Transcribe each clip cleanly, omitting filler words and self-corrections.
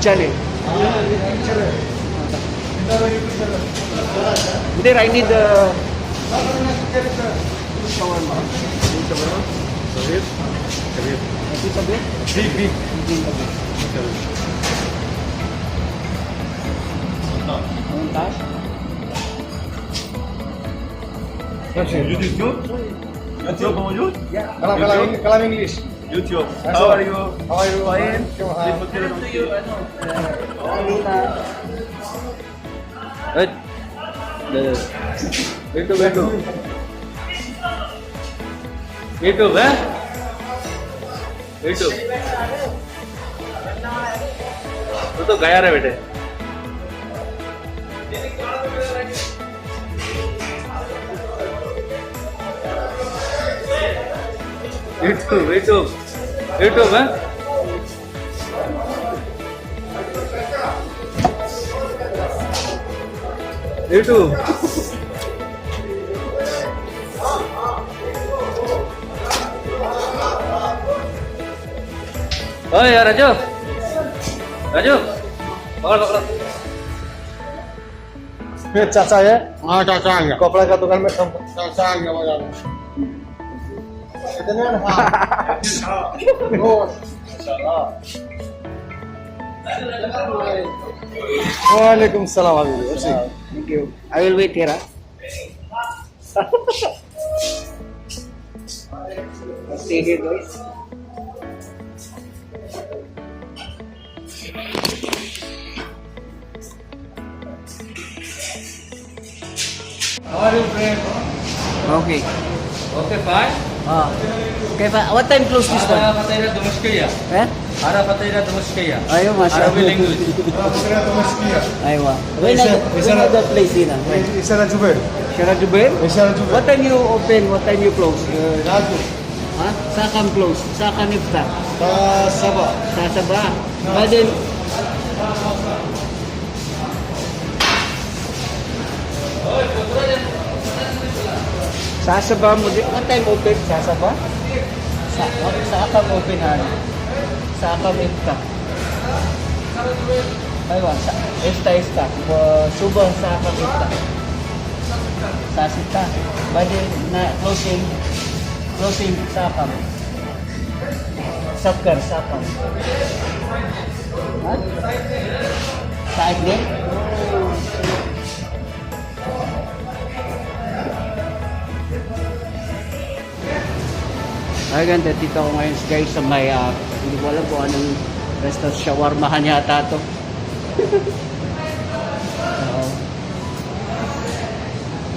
channel. There, I need the shawarma. Kabir. Kabir. Big, big. YouTube? YouTube موجود؟ كلام انجلش. YouTube. How are you? How are you? Fine. YouTube, eh? YouTube. तो गया रे बेटे. YouTube, eh? YouTube. Oh ya Raju, पकड़. फिर चाचा है हाँ चाचा आ गया कपड़ा का दुकान में काम चाचा आ गया बाजार में इतने वालेकुम सलाम हाबिबी. Thank you. I will wait here. Stay here, guys. How are you, friend? Okay. Okay, fine. Okay, what time close this one? Ara Fatayra Dumushkiya. Eh? Ara Fatayra Dumushkiya. Ayun, mashallah. Arabic language. Aywa. When are the place din? इशारा Zubair Shara Jubair? इशारा Jubair What time you open? What time you close? Raju Ha? Sakam close. Sakam iftar. सबा Sa Sabah. But then, sa Sabah mo din. What time open? Sa Sabah? Sakam open ano? Sakam iftar. Aywa. Esta. Subah sakam iftar. Sa sita. But then, closing sakam. Sakam. Ha? Saan din? Ay, ganda. Dito ako ngayon guys sa may, hindi ko alam kung anong restaurant, shawarmahan yata to.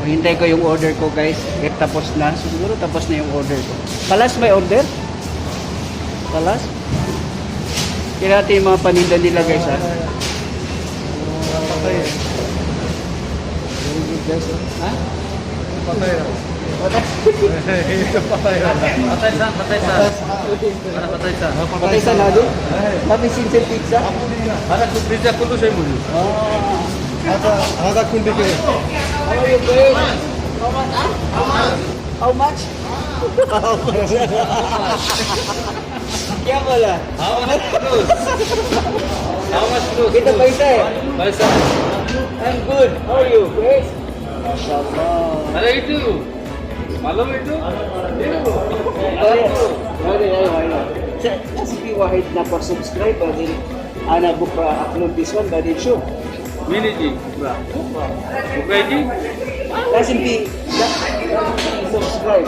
Hintay ko yung order ko guys. Tapos na. Siguro tapos na yung order ko. Palas may order? Palas? Kaya natin yung mga paninda nila guys ha. patay Ha? patay Patay-san. Patay sa lado? Tapi sincere pizza? Ara pizza kullu shay mulu. هذا كنت كده How are you guys? How much? Kya bola? How much close? Kita paisa eh. Paisa. I'm good. How are you? Guys? MashaAllah. Ara itu. Malam itu. Kasi wahid na pa-subscribe din ana bukra upload this one ba din show. Mini ji. Bukai ji. Kasi subscribe.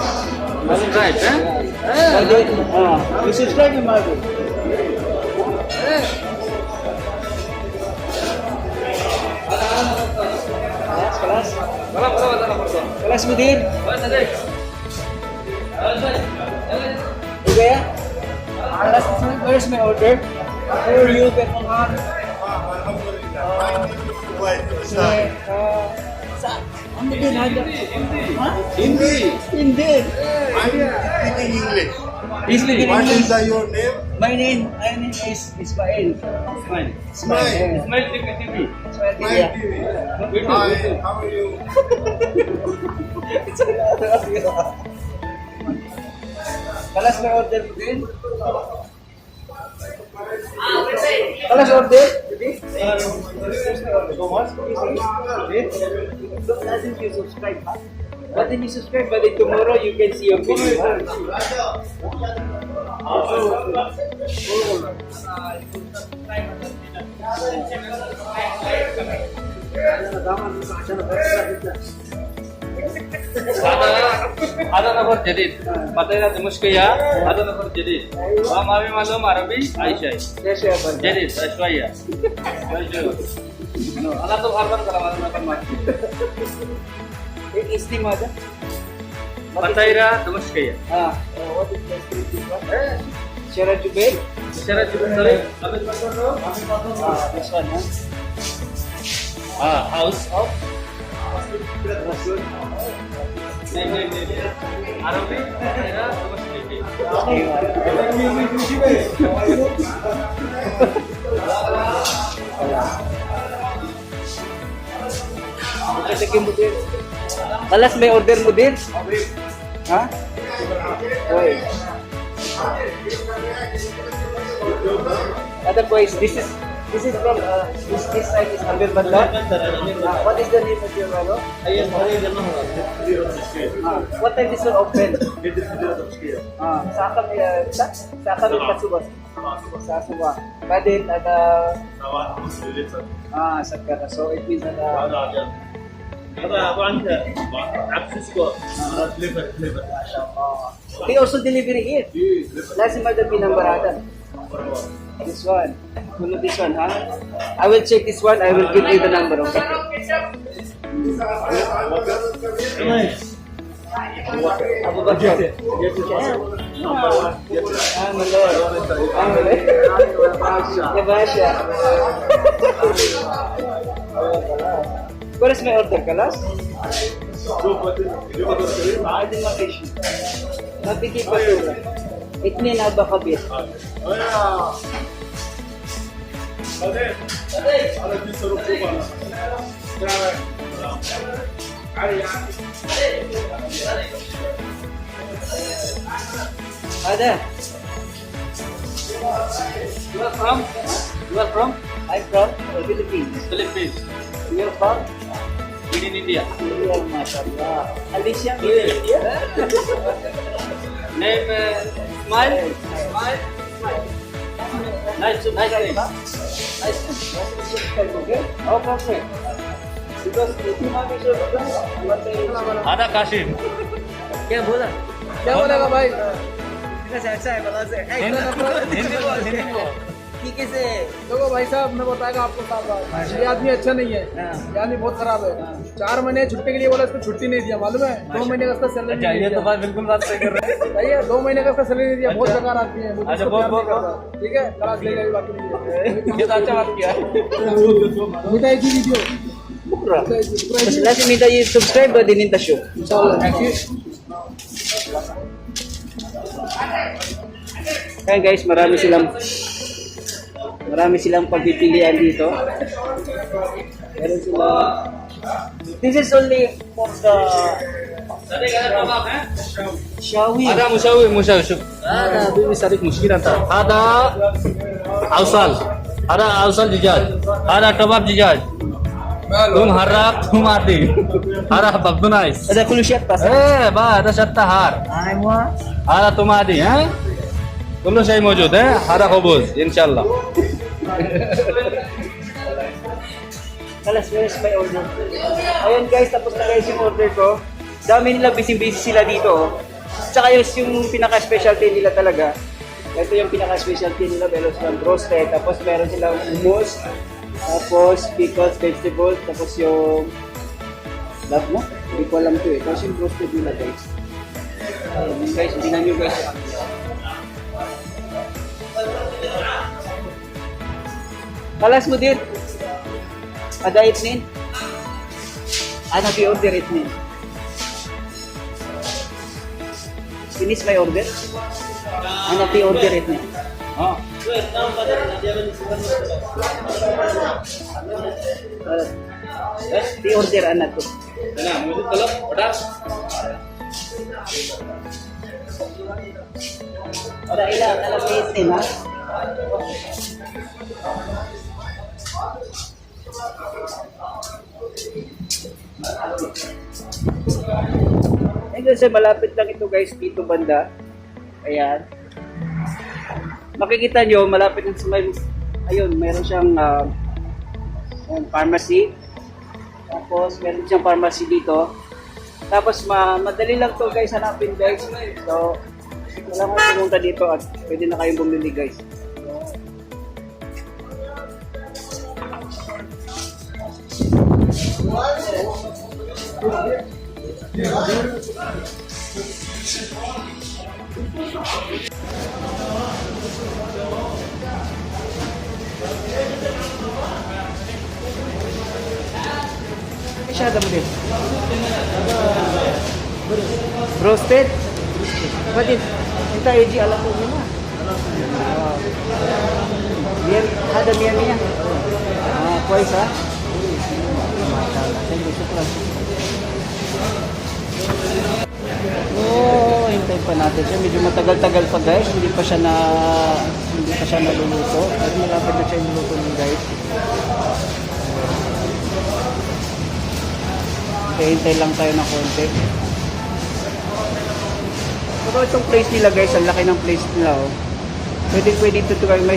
Subscribe, eh? You subscribe to Marvin. Kelas. Kelas Mudir. Okay ya? Kelas, where's my order? Where are you, Betmangan? Ano din ada? Hindi. Hindi. I'm speaking English. He's speaking What English. is your name? My name is Ismail. Smile. Smile. Smile TV. Ismail My Tidia. TV. Video, Hi, video. how are you? Kalas may order mo din? Kalas order? today? So much? Don't ask if you subscribe, huh? But then you subscribe, but then tomorrow you can see your video. Ada nomor jadid. Patayna Dumushkaya, ada nomor jadid. Wa mami malum Arabi Aisyah. Jadid, Aishwarya. No, ana to harban kara mana napan mati. एक स्टीम आ जा Patayna Dumushkaya. हाँ what is the street Shara Jubail Bicara juga sorry. Habis pasal tu. this one House. Nih. Arabi, Patayna Dumushkaya. Kasi kimutin Kalas may order mo din? Ha? Oy. Otherwise, this is from this side is Amir Bandar. What is the name of your ano? What time is it open? Sa akan kasubas. Sa suba. Badin ada Sakara. So it means that they also delivery here. Last time the pinambaratan. This one. This one, huh? I will check this one. I will give you the number, okay? Abu Bakar. Ya Basha. What is my order, Kalas? Adil Makish. Napiki Patura. Itni na ba kabit? Ada. You are from? I'm from the Philippines. Philippines. You're from? Made in India. India, mashallah. Alicia, India? Name Smile. Nice name. Okay? Oh, perfect. Because if you have a show, Ada Kashim. क्या बोला क्या बोलेगा भाई? अच्छा है बता से हिंदी बोल. ठीक है से देखो भाई साहब, मैं बताएगा आपको साफ बात, ये आदमी अच्छा नहीं है, ये आदमी बहुत खराब है। 4 महीने छुट्टी के लिए बोला, इसको छुट्टी नहीं दिया, मालूम है? 2 महीने का इसका सैलरी नहीं दिया। बात बिल्कुल बात सही कर रहे हैं. भैया 2 महीने का इसका सैलरी नहीं दिया, बहुत बेकार आदमी है। मुझे अच्छा, इसको प्यार बहुत- नहीं करता। ठीक है, क्लास ले गई, बाकी नहीं ये तो अच्छा बात किया. मिठाई की video Bukra. Kasi minta yung subscribe ba din yung show? इंशाल्लाह। Kaya guys, marami silang pagpipilian dito. Meron sila. This is only for the shawi. Ada musawi. Ada Bibi Sarik muskilan था. Ada ausal dijaj. Ada kebab dijaj. Tum harap, tum ati. Harap babunais. Ada kulusiyat pa sa. ba ada shatta har. Ay mo. Ada tumadi, Kullu शाही मौजूद है. हरा खबूज इंशाल्लाह. Kalas, where's my order? Ayun guys, tapos na guys yung order ko. Dami nila, busy sila dito. Tsaka yung pinaka-specialty nila talaga. Ito yung pinaka-specialty nila, meron silang roasted, tapos meron silang hummus, tapos pickles, vegetables, tapos yung love mo? Hindi ko alam to eh. Tapos yung roasted nila guys. Ayun guys, tingnan nyo guys. Kalas mo din. Ada itnin. Ano di-order itnin? Finish my order? Ano di-order itnin? हाँ. Di-order anak ko. ना मुझे तलब order. Ora ilang alam ni itnin ha? Ayun kasi malapit lang ito guys dito banda. Ayan. Makikita nyo, malapit lang sa may, ayun, meron siyang pharmacy. Tapos meron siyang pharmacy dito. Tapos madali lang to guys hanapin guys. So, wala mo pumunta dito at pwede na kayong bumili guys. Masyado mo din. Roasted? Bakit? Kita AG alam ko na. Biar ada biar-nya. Kuais ha? Masyaallah. Thank you, syukran. Oh, hintay pa natin siya. Medyo matagal-tagal pa guys. Hindi pa siya naluluto. Pero malapit na siya yung luto niya guys. Okay, hintay lang tayo ng konti. Pero itong place nila guys, ang laki ng place nila oh. Pwede dito kayo, may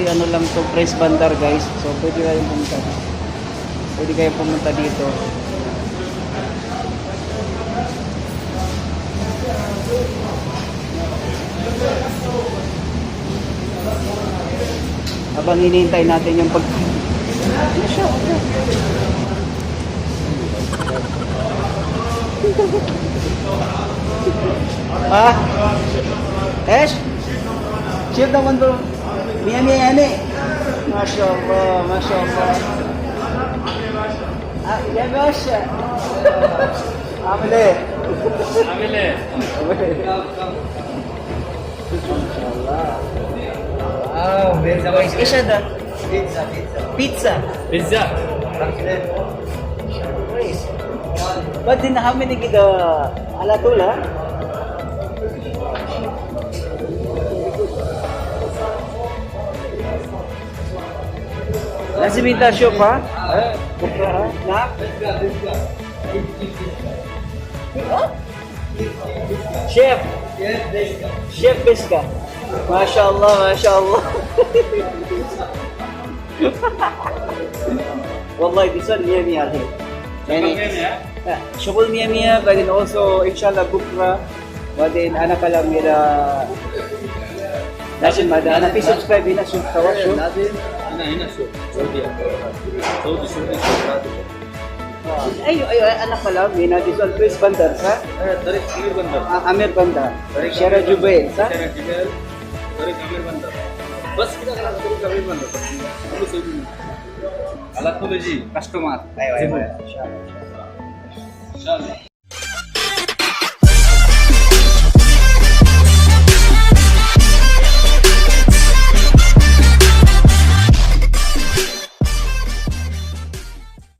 ano lang to, press bandar guys. So pwede kayong pumunta. Pwede kayong pumunta dito. Habang hinihintay natin yung pag... Ah? Esh? Chef naman bro. Mia yan eh. Masya Allah, Masya Allah. Ah, ya Masya. Amile. Amile. Wow, very nice. Isha da? Pizza. Pizza. Nice. But then how many kita alatula? Lazim minta shop ha? Bukra ha? Na? Chef. Chef Biska. Masya Allah, Masya Allah. Wallahi, this one mia hai. شغل مية بعدين also إن شاء الله بكرة بعدين أنا كلام إلى لازم هذا أنا في سبسكرايب هنا شوف توشو هنا شوف سعودية سعودي أيوة أنا كلام هنا this one Chris Bandar صح؟ طريق أمير بندر أمير بندر شارع جبيل صح؟ شارع جبال طريق أمير بندر بس كده خلاص طريق أمير بندر كله سعودي على طول يجي كاستمر أيوة إن شاء الله